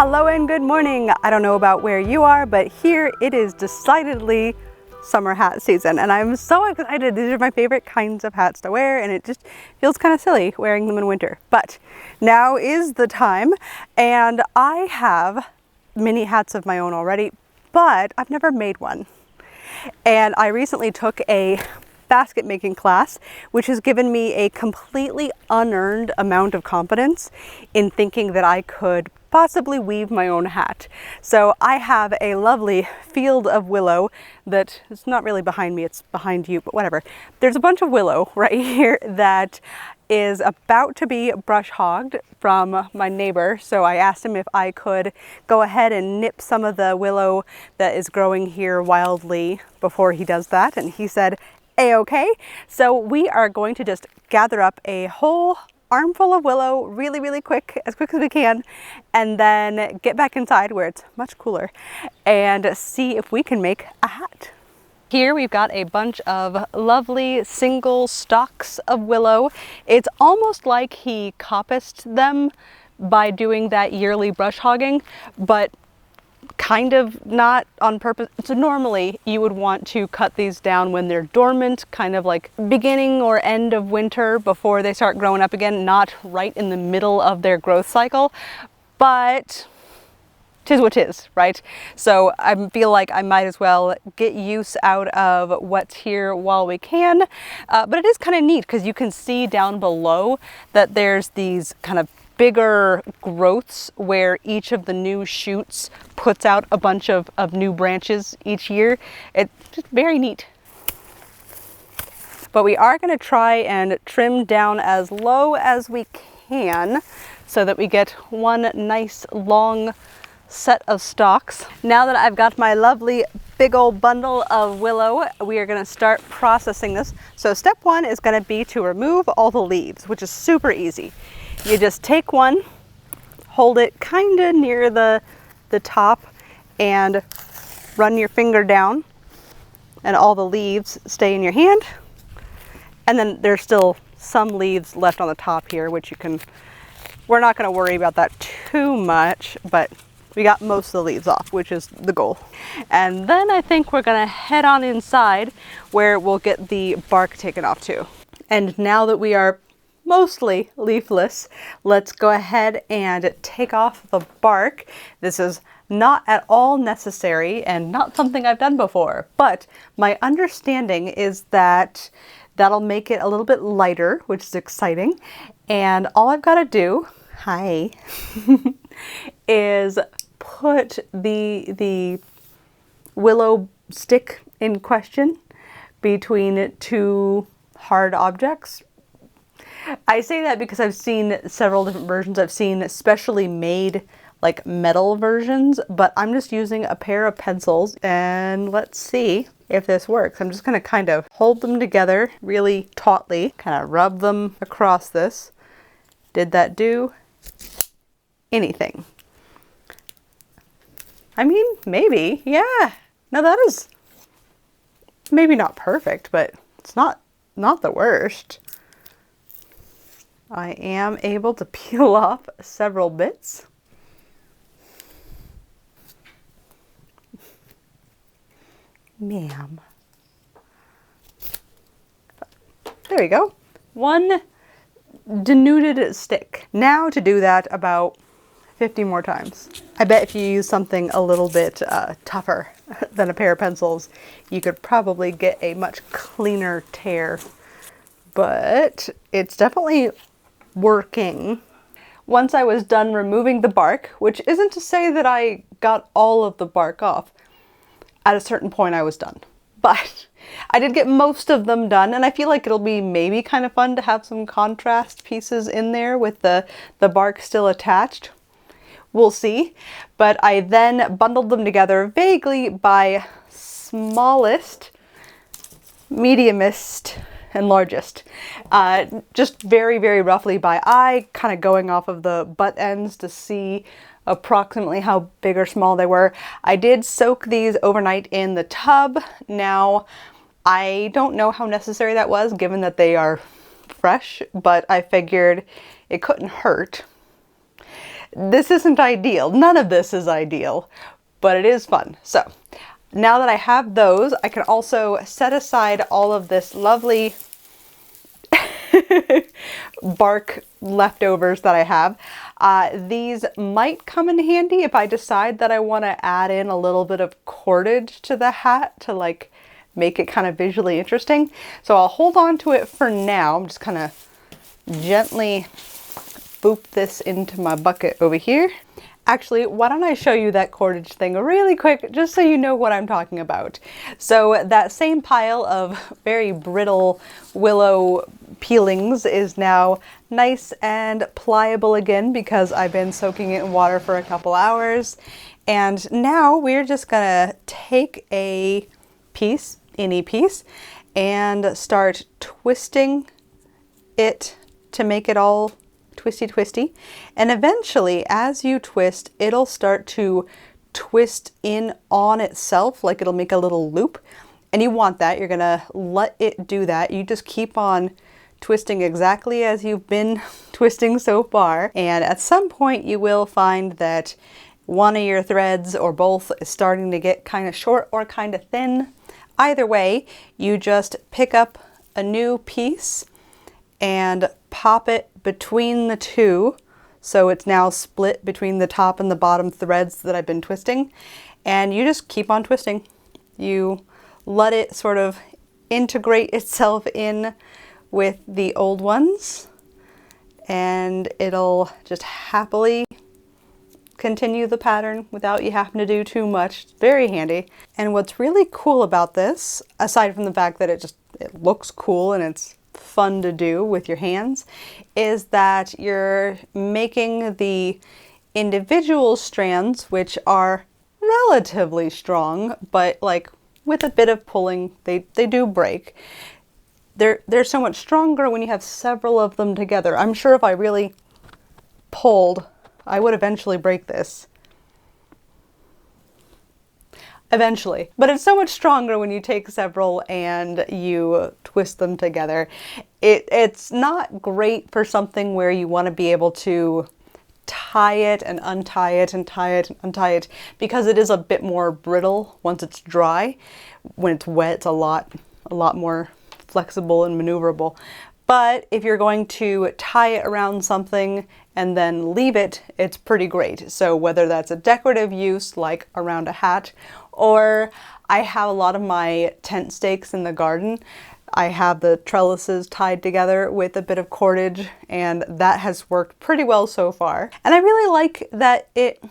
Hello and good morning. I don't know about where you are, but here it is decidedly summer hat season and I'm so excited. These are my favorite kinds of hats to wear and it just feels kind of silly wearing them in winter. But now is the time, and I have mini hats of my own already, but I've never made one. And I recently took a basket making class, which has given me a completely unearned amount of confidence in thinking that I could possibly weave my own hat. So I have a lovely field of willow that is not really behind me, it's behind you, but whatever. There's a bunch of willow right here that is about to be brush hogged from my neighbor. So I asked him if I could go ahead and nip some of the willow that is growing here wildly before he does that. And he said, A-okay. So we are going to just gather up a whole armful of willow really quick as we can, and then get back inside where it's much cooler and see if we can make a hat. Here we've got a bunch of lovely single stalks of willow. It's almost like he coppiced them by doing that yearly brush hogging, but kind of not on purpose. So normally you would want to cut these down when they're dormant, kind of like beginning or end of winter before they start growing up again, not right in the middle of their growth cycle. But 'tis what 'tis, right? So I feel like I might as well get use out of what's here while we can. But it is kind of neat because you can see down below that there's these kind of bigger growths where each of the new shoots puts out a bunch of new branches each year. It's just very neat. But we are going to try and trim down as low as we can so that we get one nice long set of stalks. Now that I've got my lovely big old bundle of willow, we are going to start processing this. So step one is going to be to remove all the leaves, which is super easy. You just take one, hold it kind of near the top and run your finger down and all the leaves stay in your hand. And then there's still some leaves left on the top here, which you can, we're not going to worry about that too much, but we got most of the leaves off, which is the goal. And then I think we're going to head on inside where we'll get the bark taken off too. And now that we are mostly leafless, let's go ahead and take off the bark. This is not at all necessary and not something I've done before, but my understanding is that that'll make it a little bit lighter, which is exciting. And all I've got to do, is put the willow stick in question between two hard objects. I say that because I've seen several different versions. I've seen specially made like metal versions, but I'm just using a pair of pencils and let's see if this works. I'm just going to kind of hold them together really tautly, kind of rub them across this. Did that do anything? I mean, maybe, yeah. No, that is maybe not perfect, but it's not the worst. I am able to peel off several bits. Ma'am. There we go. One denuded stick. Now to do that about 50 more times. I bet if you use something a little bit tougher than a pair of pencils, you could probably get a much cleaner tear. But it's definitely working. Once I was done removing the bark, which isn't to say that I got all of the bark off, at a certain point I was done. But I did get most of them done, and I feel like it'll be maybe kind of fun to have some contrast pieces in there with the bark still attached. We'll see. But I then bundled them together vaguely by smallest, mediumest, and largest. Just very roughly by eye, kind of going off of the butt ends to see approximately how big or small they were. I did soak these overnight in the tub. Now, I don't know how necessary that was given that they are fresh, but I figured it couldn't hurt. This isn't ideal. None of this is ideal, but it is fun. So now that I have those, I can also set aside all of this lovely bark leftovers that I have. These might come in handy if I decide that I want to add in a little bit of cordage to the hat to like make it kind of visually interesting. So I'll hold on to it for now. I'm just kind of gently boop this into my bucket over here. Actually, why don't I show you that cordage thing really quick, just so you know what I'm talking about. So that same pile of very brittle willow peelings is now nice and pliable again because I've been soaking it in water for a couple hours. And now we're just gonna take a piece, any piece, and start twisting it to make it all twisty. And eventually, as you twist, it'll start to twist in on itself, like it'll make a little loop. And you want that. You're gonna let it do that. You just keep on twisting exactly as you've been twisting so far. And at some point you will find that one of your threads or both is starting to get kind of short or kind of thin. Either way, you just pick up a new piece and pop it between the two, so it's now split between the top and the bottom threads that I've been twisting, and you just keep on twisting. You let it sort of integrate itself in with the old ones, and it'll just happily continue the pattern without you having to do too much. It's very handy. And what's really cool about this, aside from the fact that it looks cool and it's fun to do with your hands, is that you're making the individual strands, which are relatively strong, but like with a bit of pulling, they do break. They're so much stronger when you have several of them together. I'm sure if I really pulled, I would eventually break this. Eventually. But it's so much stronger when you take several and you twist them together. It's not great for something where you want to be able to tie it and untie it and tie it and untie it, because it is a bit more brittle once it's dry. When it's wet, it's a lot more flexible and maneuverable. But if you're going to tie it around something and then leave it, it's pretty great. So whether that's a decorative use like around a hat, or I have a lot of my tent stakes in the garden, I have the trellises tied together with a bit of cordage, and that has worked pretty well so far. And I really like that it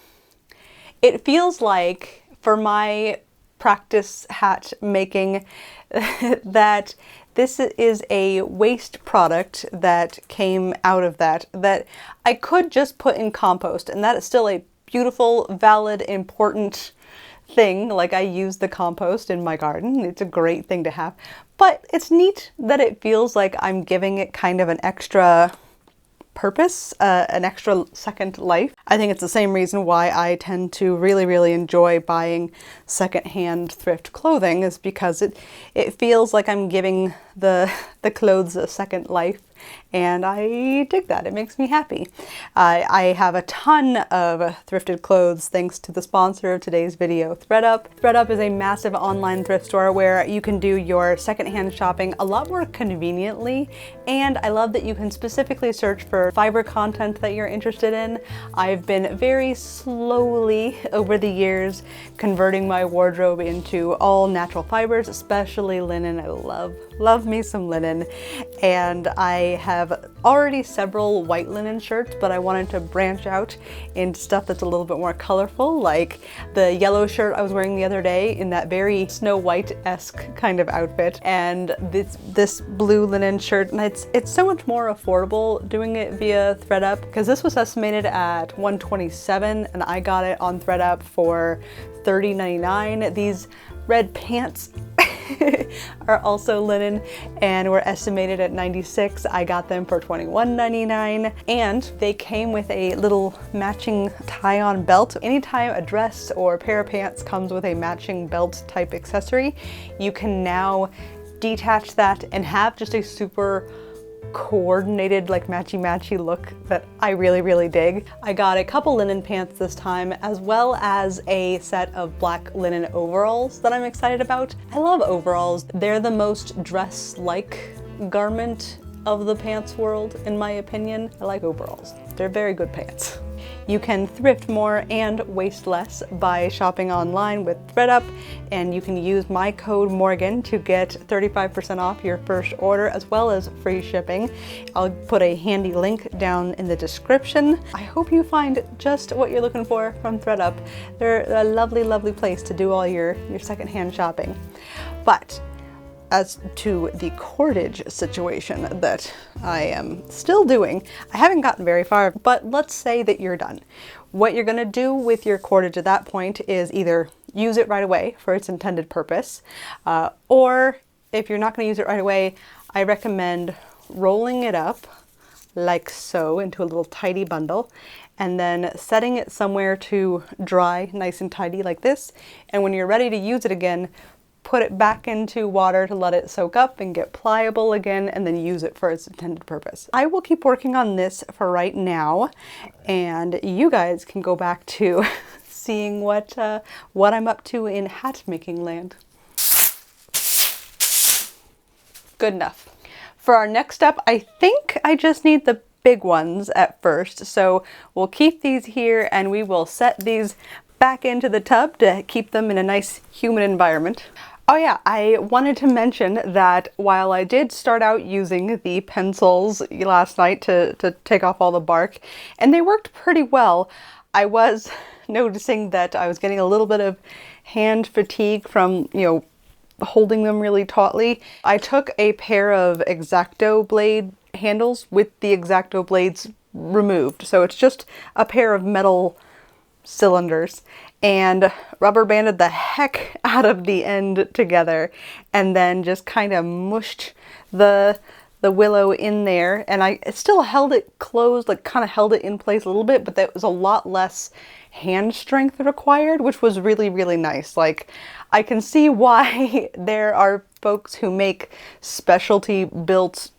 feels like, for my practice hat making, that this is a waste product that came out of that I could just put in compost, and that is still a beautiful, valid, important thing. Like, I use the compost in my garden. It's a great thing to have. But it's neat that it feels like I'm giving it kind of an extra purpose, an extra second life. I think it's the same reason why I tend to really enjoy buying secondhand thrift clothing, is because it feels like I'm giving the clothes a second life, and I dig that. It makes me happy. I have a ton of thrifted clothes thanks to the sponsor of today's video, ThredUp. ThredUp is a massive online thrift store where you can do your secondhand shopping a lot more conveniently, and I love that you can specifically search for fiber content that you're interested in. I've been very slowly over the years converting my wardrobe into all natural fibers, especially linen. I love me some linen, and I have already several white linen shirts, but I wanted to branch out into stuff that's a little bit more colorful, like the yellow shirt I was wearing the other day in that very Snow White-esque kind of outfit, and this blue linen shirt. And it's so much more affordable doing it via ThredUp, because this was estimated at $127 and I got it on ThredUp for $30.99. These red pants are also linen and were estimated at $96. I got them for $21.99, and they came with a little matching tie-on belt. Anytime a dress or a pair of pants comes with a matching belt type accessory, you can now detach that and have just a super coordinated, like matchy-matchy look that I really, really dig. I got a couple linen pants this time, as well as a set of black linen overalls that I'm excited about. I love overalls. They're the most dress-like garment of the pants world, in my opinion. I like overalls. They're very good pants. You can thrift more and waste less by shopping online with ThredUp, and you can use my code Morgan to get 35% off your first order, as well as free shipping. I'll put a handy link down in the description. I hope you find just what you're looking for from ThredUp. They're a lovely, lovely place to do all your secondhand shopping. But as to the cordage situation that I am still doing, I haven't gotten very far, but let's say that you're done. What you're gonna do with your cordage at that point is either use it right away for its intended purpose, or if you're not gonna use it right away, I recommend rolling it up like so into a little tidy bundle, and then setting it somewhere to dry nice and tidy like this. And when you're ready to use it again, put it back into water to let it soak up and get pliable again, and then use it for its intended purpose. I will keep working on this for right now, and you guys can go back to seeing what I'm up to in hat making land. Good enough. For our next step, I think I just need the big ones at first, so we'll keep these here and we will set these back into the tub to keep them in a nice humid environment. Oh yeah, I wanted to mention that while I did start out using the pencils last night to take off all the bark, and they worked pretty well, I was noticing that I was getting a little bit of hand fatigue from, holding them really tautly. I took a pair of X-Acto blade handles with the X-Acto blades removed. So it's just a pair of metal cylinders, and rubber banded the heck out of the end together, and then just kind of mushed the willow in there, and I still held it closed, like kind of held it in place a little bit, but that was a lot less hand strength required, which was really, really nice. Like, I can see why there are folks who make specialty built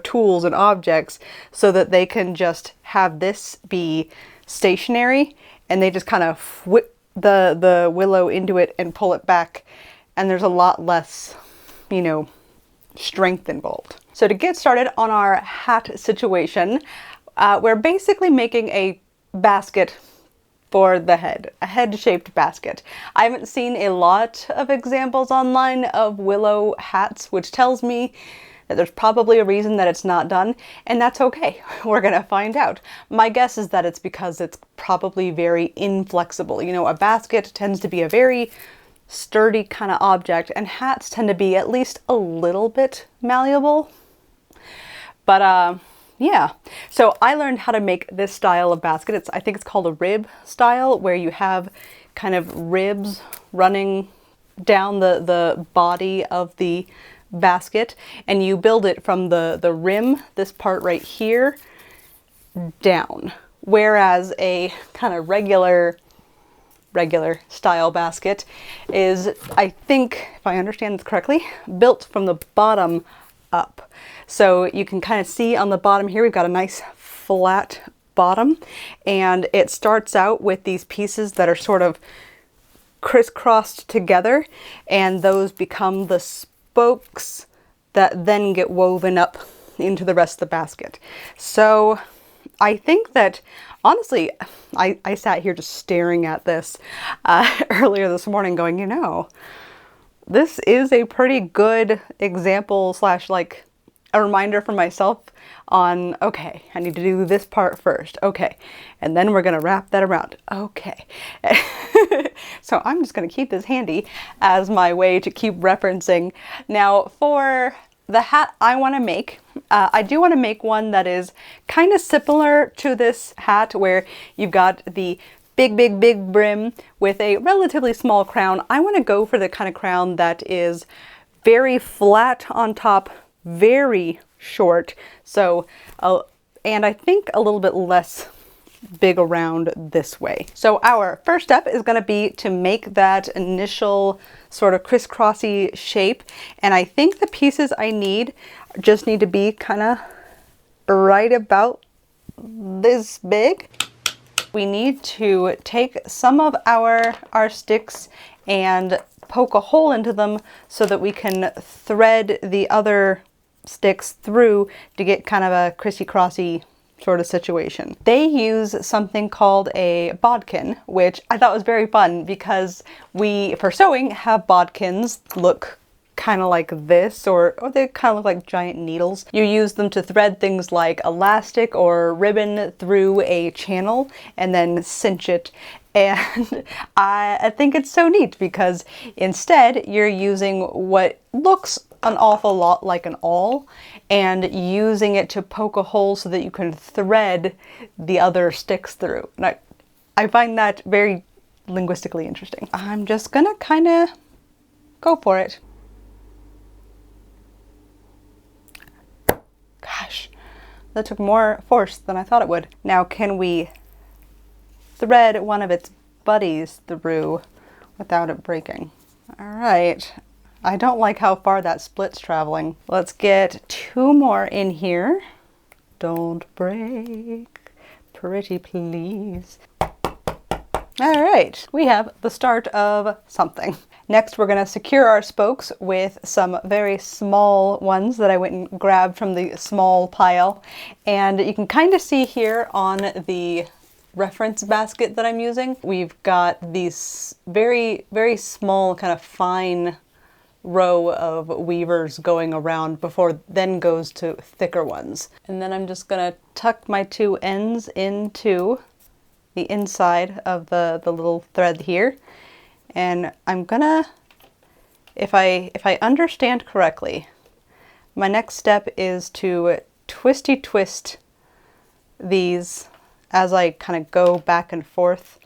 tools and objects so that they can just have this be stationary, and they just kind of whip the willow into it and pull it back, and there's a lot less, strength involved. So to get started on our hat situation, we're basically making a basket for the head, a head-shaped basket. I haven't seen a lot of examples online of willow hats, which tells me that there's probably a reason that it's not done, and that's okay. We're gonna find out. My guess is that it's because it's probably very inflexible. A basket tends to be a very sturdy kind of object, and hats tend to be at least a little bit malleable. But yeah, so I learned how to make this style of basket. I think it's called a rib style, where you have kind of ribs running down the body of the basket, and you build it from the rim, this part right here, down. Whereas a kind of regular style basket is, I think, if I understand this correctly, built from the bottom up. So you can kind of see on the bottom here, we've got a nice flat bottom, and it starts out with these pieces that are sort of crisscrossed together, and those become the spokes that then get woven up into the rest of the basket. So I think that, honestly, I sat here just staring at this earlier this morning going, this is a pretty good example / like a reminder for myself on, okay, I need to do this part first. Okay. And then we're going to wrap that around. Okay. So I'm just going to keep this handy as my way to keep referencing. Now for the hat I want to make, I do want to make one that is kind of similar to this hat, where you've got the big brim with a relatively small crown. I want to go for the kind of crown that is very flat on top, very short, so and I think a little bit less big around this way. So our first step is going to be to make that initial sort of crisscrossy shape, and I think the pieces I need just need to be kind of right about this big. We need to take some of our sticks and poke a hole into them so that we can thread the other sticks through to get kind of a crissy-crossy sort of situation. They use something called a bodkin, which I thought was very fun because we, for sewing, have bodkins look kind of like this, or they kind of look like giant needles. You use them to thread things like elastic or ribbon through a channel and then cinch it. And I think it's so neat because instead you're using what looks an awful lot like an awl and using it to poke a hole so that you can thread the other sticks through. And I find that very linguistically interesting. I'm just gonna kind of go for it. Gosh, that took more force than I thought it would. Now can we thread one of its buddies through without it breaking? All right. I don't like how far that split's traveling. Let's get 2 more in here. Don't break, pretty please. All right, we have the start of something. Next, we're gonna secure our spokes with some very small ones that I went and grabbed from the small pile. And you can kind of see here on the reference basket that I'm using, we've got these very, very small kind of fine row of weavers going around before then goes to thicker ones. And then I'm just gonna tuck my 2 ends into the inside of the little thread here. And I'm gonna, if I understand correctly, my next step is to twisty twist these as I kind of go back and forth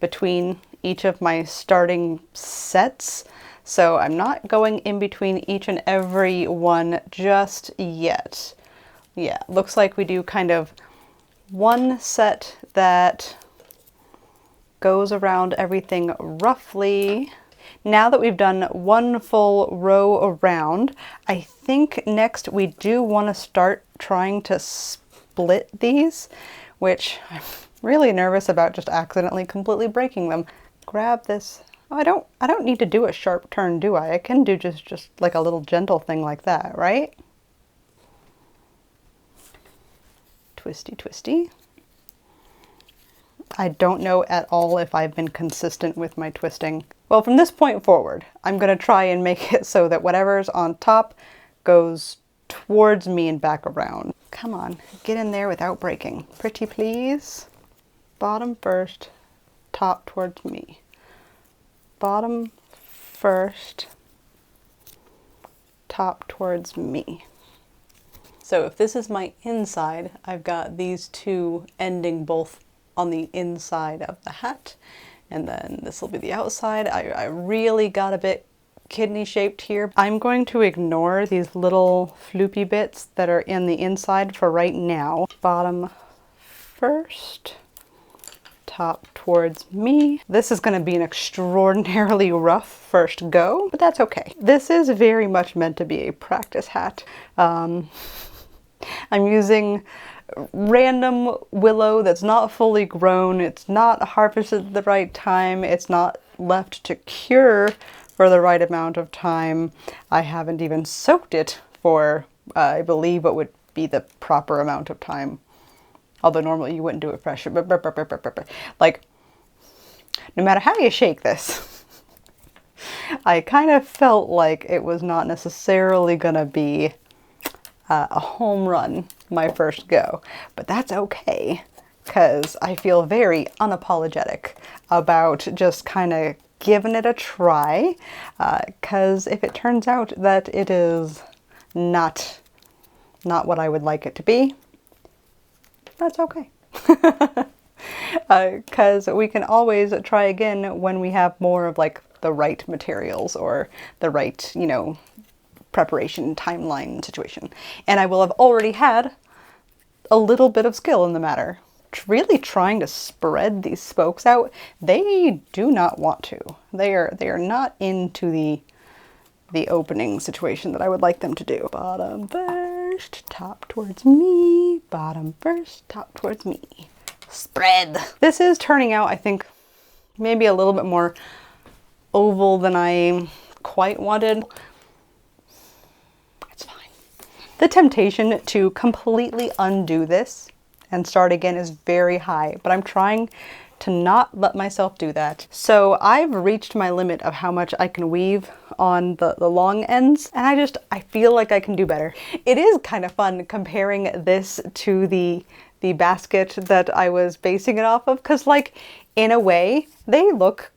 between each of my starting sets. So I'm not going in between each and every one just yet. Yeah, looks like we do kind of one set that goes around everything roughly. Now that we've done 1 full row around, I think next we do want to start trying to split these, which I'm really nervous about just accidentally completely breaking them. Grab this. Oh, I don't need to do a sharp turn, do I? I can do just like a little gentle thing like that, right? Twisty, twisty. I don't know at all if I've been consistent with my twisting. Well, from this point forward, I'm gonna try and make it so that whatever's on top goes towards me and back around. Come on, get in there without breaking. Pretty please. Bottom first, top towards me. Bottom first, top towards me. So if this is my inside, I've got these 2 ending both on the inside of the hat, and then this will be the outside. I really got a bit kidney shaped here. I'm going to ignore these little floopy bits that are in the inside for right now. Bottom first, top towards me. This is going to be an extraordinarily rough first go, but that's okay. This is very much meant to be a practice hat. I'm using random willow that's not fully grown. It's not harvested at the right time. It's not left to cure for the right amount of time. I haven't even soaked it for, I believe, what would be the proper amount of time. Although normally you wouldn't do it fresh. Like, no matter how you shake this, I kind of felt like it was not necessarily gonna be a home run my first go, but that's okay because I feel very unapologetic about just kind of giving it a try, because if it turns out that it is not what I would like it to be, that's okay. Because we can always try again when we have more of like the right materials or the right, you know, preparation timeline situation. And I will have already had a little bit of skill in the matter. Really trying to spread these spokes out, they do not want to. They are not into the opening situation that I would like them to do. Bottom first. first, top towards me, bottom first, top towards me. Spread. This is turning out, I think, maybe a little bit more oval than I quite wanted. It's fine. The temptation to completely undo this and start again is very high, but I'm trying to not let myself do that. So I've reached my limit of how much I can weave on the long ends, and I feel like I can do better. It is kind of fun comparing this to the basket that I was basing it off of, because like in a way they look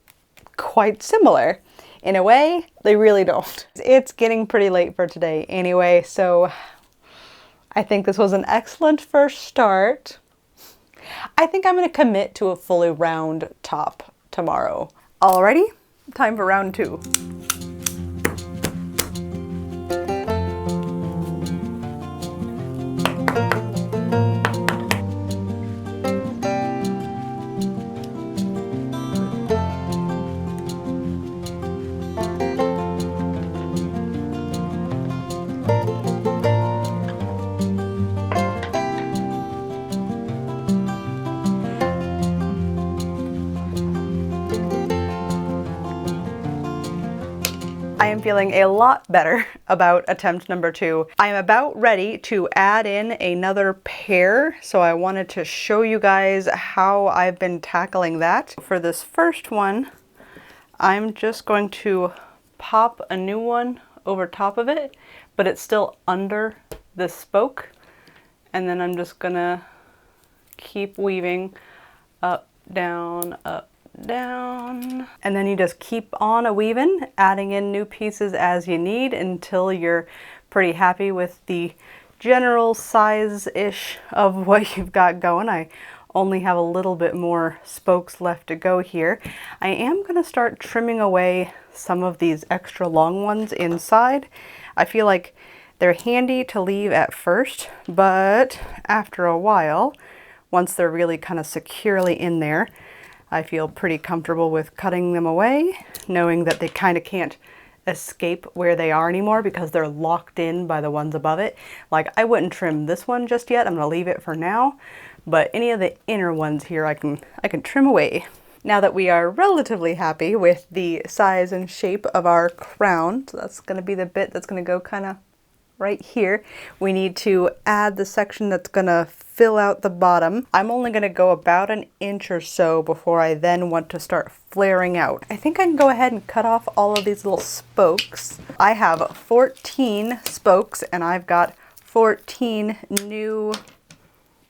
quite similar. In a way they really don't. It's getting pretty late for today anyway, so I think this was an excellent first start. I think I'm going to commit to a fully round top tomorrow. Alrighty, time for round 2. I am feeling a lot better about attempt number 2. I am about ready to add in another pair, so I wanted to show you guys how I've been tackling that. For this first one, I'm just going to pop a new one over top of it, but it's still under the spoke, and then I'm just gonna keep weaving up, down, and then you just keep on a weaving, adding in new pieces as you need until you're pretty happy with the general size-ish of what you've got going. I only have a little bit more spokes left to go here. I am going to start trimming away some of these extra long ones inside. I feel like they're handy to leave at first, but after a while, once they're really kind of securely in there, I feel pretty comfortable with cutting them away, knowing that they kind of can't escape where they are anymore because they're locked in by the ones above it. Like, I wouldn't trim this one just yet. I'm going to leave it for now, but any of the inner ones here I can trim away. Now that we are relatively happy with the size and shape of our crown, so that's going to be the bit that's going to go kind of right here, we need to add the section that's gonna fill out the bottom. I'm only gonna go about an inch or so before I then want to start flaring out. I think I can go ahead and cut off all of these little spokes. I have 14 spokes and I've got 14 new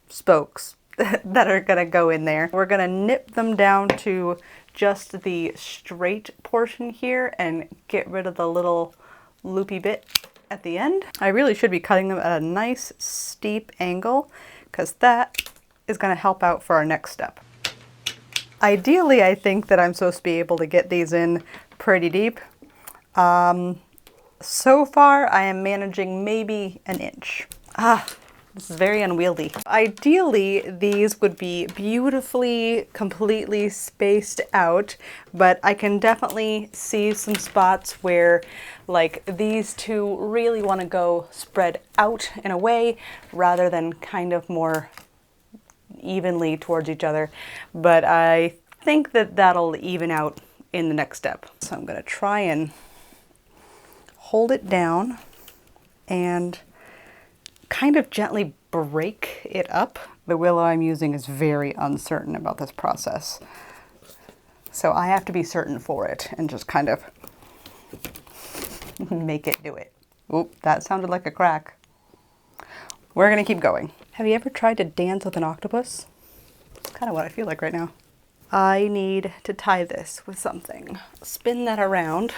spokes that are gonna go in there. We're gonna nip them down to just the straight portion here and get rid of the little loopy bit at the end. I really should be cutting them at a nice steep angle because that is going to help out for our next step. Ideally, I think that I'm supposed to be able to get these in pretty deep. So far, I am managing maybe an inch. This is very unwieldy. Ideally, these would be beautifully, completely spaced out, but I can definitely see some spots where like these two really want to go spread out in a way rather than kind of more evenly towards each other. But I think that that'll even out in the next step. So I'm going to try and hold it down and kind of gently break it up. The willow I'm using is very uncertain about this process, so I have to be certain for it and just kind of make it do it. Oop, that sounded like a crack. We're gonna keep going. Have you ever tried to dance with an octopus? That's kind of what I feel like right now. I need to tie this with something. Spin that around.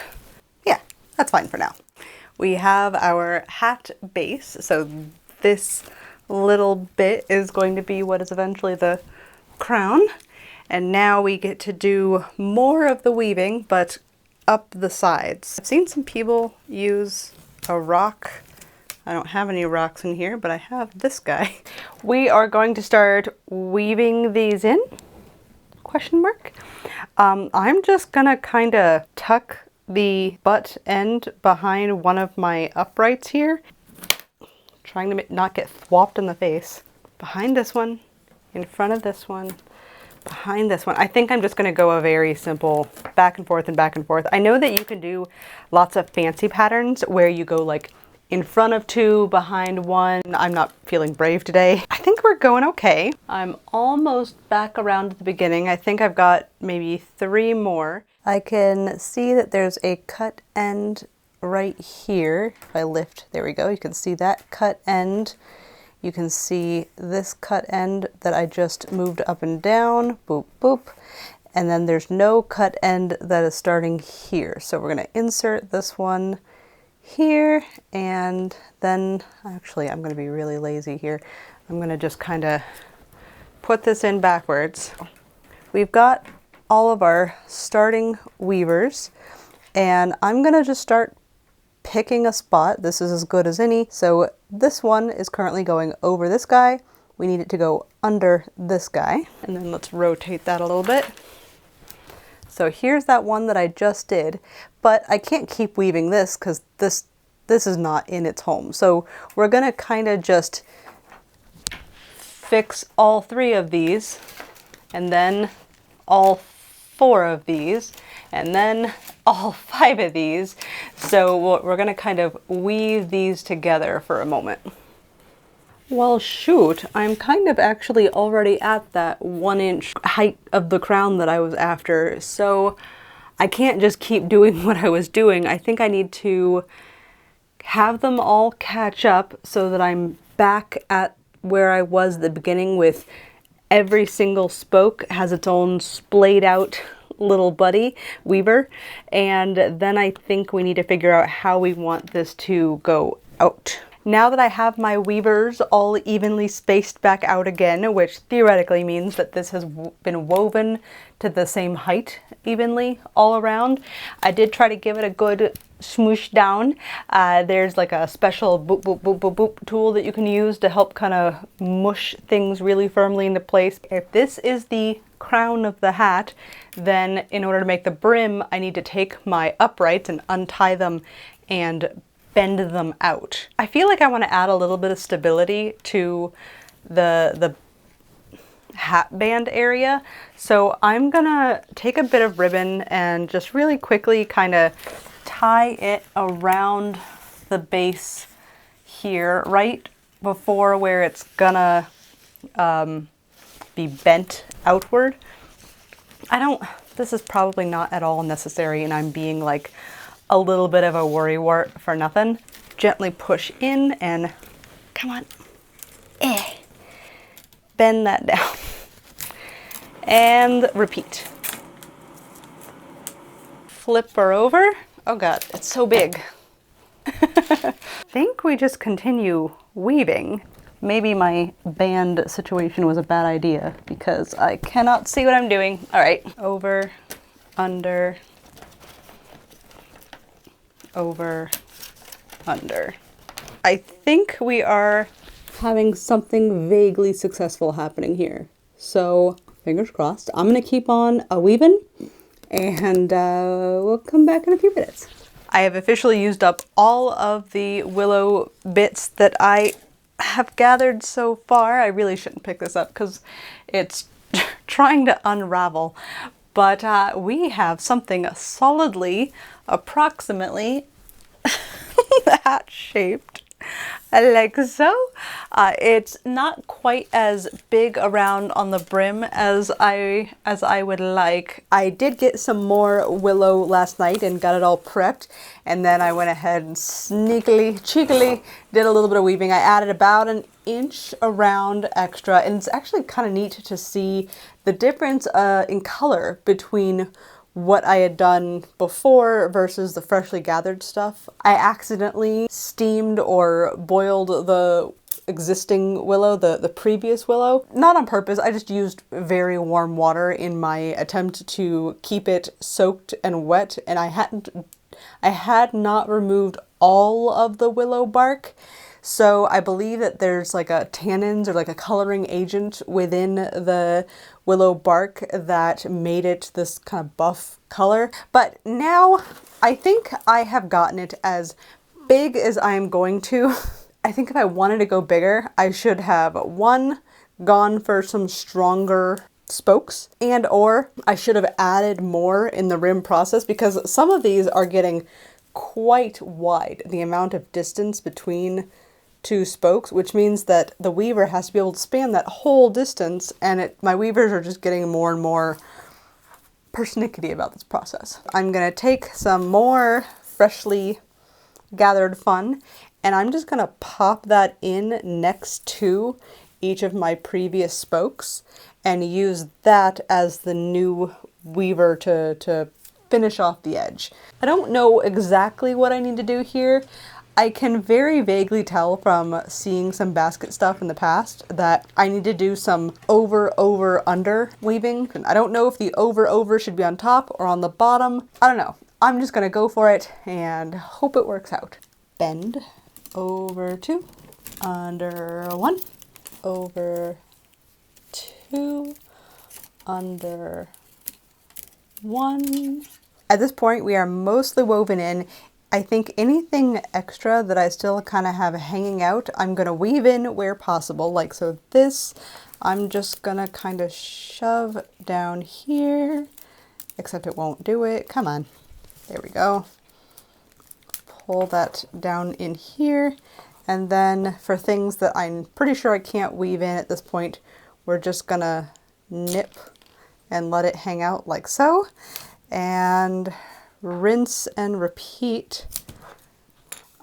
Yeah, that's fine for now. We have our hat base, so this little bit is going to be what is eventually the crown. And now we get to do more of the weaving, but up the sides. I've seen some people use a rock. I don't have any rocks in here, but I have this guy. We are going to start weaving these in, question mark. I'm just gonna kind of tuck the butt end behind one of my uprights here. trying to not get thwopped in the face. Behind this one, in front of this one, behind this one. I think I'm just gonna go a very simple back and forth and back and forth. I know that you can do lots of fancy patterns where you go like in front of two, behind one. I'm not feeling brave today. I think we're going okay. I'm almost back around to the beginning. I think I've got maybe 3 more. I can see that there's a cut end right here. If I lift, there we go. You can see that cut end. You can see this cut end that I just moved up and down, boop, boop. And then there's no cut end that is starting here. So we're gonna insert this one here, and then actually I'm gonna be really lazy here. I'm gonna just kind of put this in backwards. We've got all of our starting weavers, and I'm gonna just start picking a spot. This is as good as any. So this one is currently going over this guy. We need it to go under this guy. And then let's rotate that a little bit. So here's that one that I just did, but I can't keep weaving this because this is not in its home. So we're gonna kind of just fix all 3 of these, and then all 4 of these, and then all 5 of these. So we're gonna kind of weave these together for a moment. Well, shoot, I'm kind of actually already at that 1-inch height of the crown that I was after. So I can't just keep doing what I was doing. I think I need to have them all catch up so that I'm back at where I was at the beginning, with every single spoke has its own splayed out little buddy weaver. And then I think we need to figure out how we want this to go out. Now that I have my weavers all evenly spaced back out again, which theoretically means that this has been woven to the same height evenly all around, I did try to give it a good smoosh down. There's like a special boop, boop, boop, boop, boop tool that you can use to help kind of mush things really firmly into place. If this is the crown of the hat, then in order to make the brim, I need to take my uprights and untie them and bend them out. I feel like I want to add a little bit of stability to the hat band area. So I'm gonna take a bit of ribbon and just really quickly kind of tie it around the base here, right before where it's gonna be bent outward. This is probably not at all necessary, and I'm being like a little bit of a worrywart for nothing. Gently push in and come on, bend that down and repeat. Flip her over. Oh God, it's so big. I think we just continue weaving. Maybe my band situation was a bad idea because I cannot see what I'm doing. All right, over, under, over, under. I think we are having something vaguely successful happening here. So fingers crossed. I'm gonna keep on weaving, and we'll come back in a few minutes. I have officially used up all of the willow bits that I have gathered so far. I really shouldn't pick this up because it's trying to unravel. But we have something solidly, approximately hat shaped, like so. It's not quite as big around on the brim as I would like. I did get some more willow last night and got it all prepped, and then I went ahead and sneakily, cheekily did a little bit of weaving. I added about 1 inch around extra, and it's actually kind of neat to see the difference in color between what I had done before versus the freshly gathered stuff. I accidentally steamed or boiled the existing willow, the previous willow. Not on purpose, I just used very warm water in my attempt to keep it soaked and wet, and I had not removed all of the willow bark. So I believe that there's like a tannins or like a coloring agent within the willow bark that made it this kind of buff color. But now I think I have gotten it as big as I am going to I think if I wanted to go bigger, I should have one, gone for some stronger spokes, and or I should have added more in the rim process, because some of these are getting quite wide, the amount of distance between two spokes, which means that the weaver has to be able to span that whole distance, and my weavers are just getting more and more persnickety about this process. I'm gonna take some more freshly gathered fun, and I'm just gonna pop that in next to each of my previous spokes and use that as the new weaver to finish off the edge. I don't know exactly what I need to do here. I can very vaguely tell from seeing some basket stuff in the past that I need to do some over weaving. And I don't know if the over should be on top or on the bottom. I don't know. I'm just gonna go for it and hope it works out. Bend, over 2, under 1, over 2, under 1. At this point, we are mostly woven in. I think anything extra that I still kind of have hanging out, I'm going to weave in where possible. Like, so this, I'm just going to kind of shove down here, except it won't do it. Come on. There we go. Pull that down in here. And then for things that I'm pretty sure I can't weave in at this point, we're just going to nip and let it hang out like so. And rinse and repeat.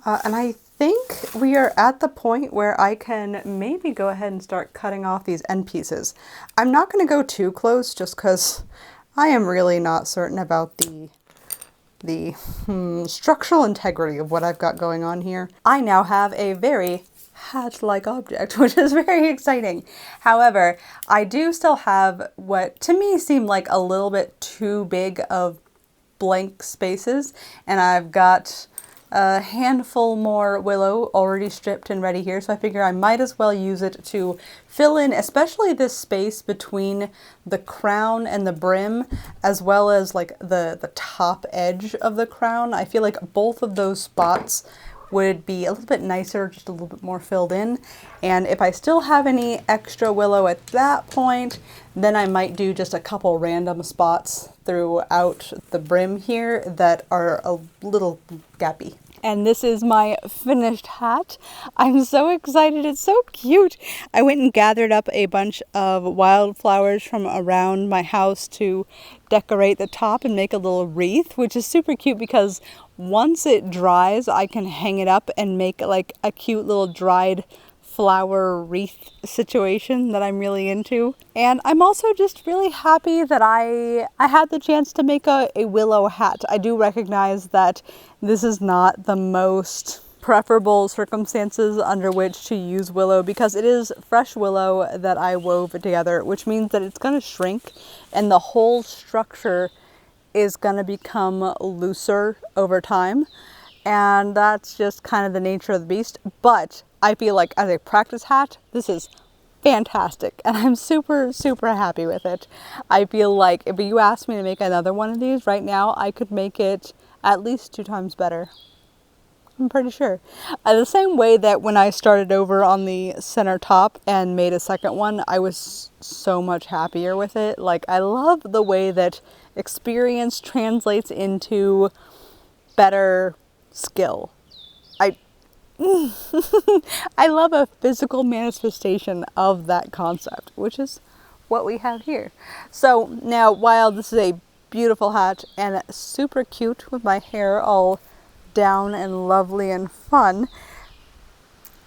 And I think we are at the point where I can maybe go ahead and start cutting off these end pieces. I'm not going to go too close just because I am really not certain about the structural integrity of what I've got going on here. I now have a very hat-like object, which is very exciting. However, I do still have what to me seemed like a little bit too big of blank spaces, and I've got a handful more willow already stripped and ready here, so I figure I might as well use it to fill in especially this space between the crown and the brim, as well as like the top edge of the crown. I feel like both of those spots would be a little bit nicer, just a little bit more filled in. And if I still have any extra willow at that point, then I might do just a couple random spots throughout the brim here that are a little gappy. And this is my finished hat. I'm so excited, it's so cute. I went and gathered up a bunch of wildflowers from around my house to decorate the top and make a little wreath, which is super cute because once it dries, I can hang it up and make like a cute little dried flower wreath situation that I'm really into. And I'm also just really happy that I had the chance to make a willow hat. I do recognize that this is not the most preferable circumstances under which to use willow because it is fresh willow that I wove together, which means that it's going to shrink and the whole structure is going to become looser over time. And that's just kind of the nature of the beast. But I feel like as a practice hat, this is fantastic. And I'm super, super happy with it. I feel like if you asked me to make another one of these right now, I could make it at least 2 times better. I'm pretty sure. The same way that when I started over on the center top and made a second one, I was so much happier with it. Like, I love the way that experience translates into better skill. I love a physical manifestation of that concept, which is what we have here. So now, while this is a beautiful hat and super cute with my hair all down and lovely and fun,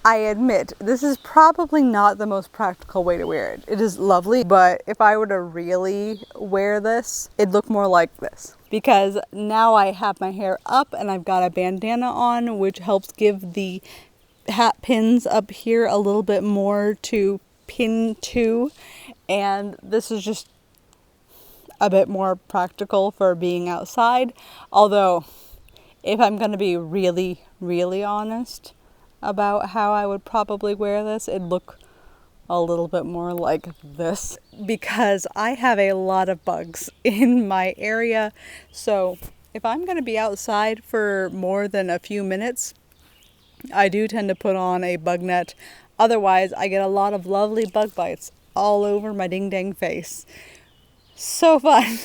I admit this is probably not the most practical way to wear it. It is lovely, but if I were to really wear this, it'd look more like this. Because now I have my hair up and I've got a bandana on, which helps give the hat pins up here a little bit more to pin to. And this is just a bit more practical for being outside. Although, if I'm going to be really, really honest about how I would probably wear this, it'd look a little bit more like this because I have a lot of bugs in my area. So if I'm going to be outside for more than a few minutes, I do tend to put on a bug net. Otherwise, I get a lot of lovely bug bites all over my ding dang face. So fun.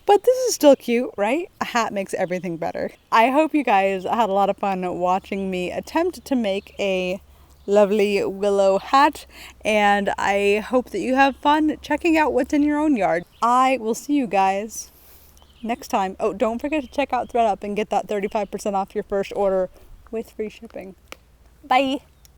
But this is still cute, right? A hat makes everything better. I hope you guys had a lot of fun watching me attempt to make a lovely willow hat, and I hope that you have fun checking out what's in your own yard. I will see you guys next time. Oh, don't forget to check out ThredUp and get that 35% off your first order with free shipping. Bye.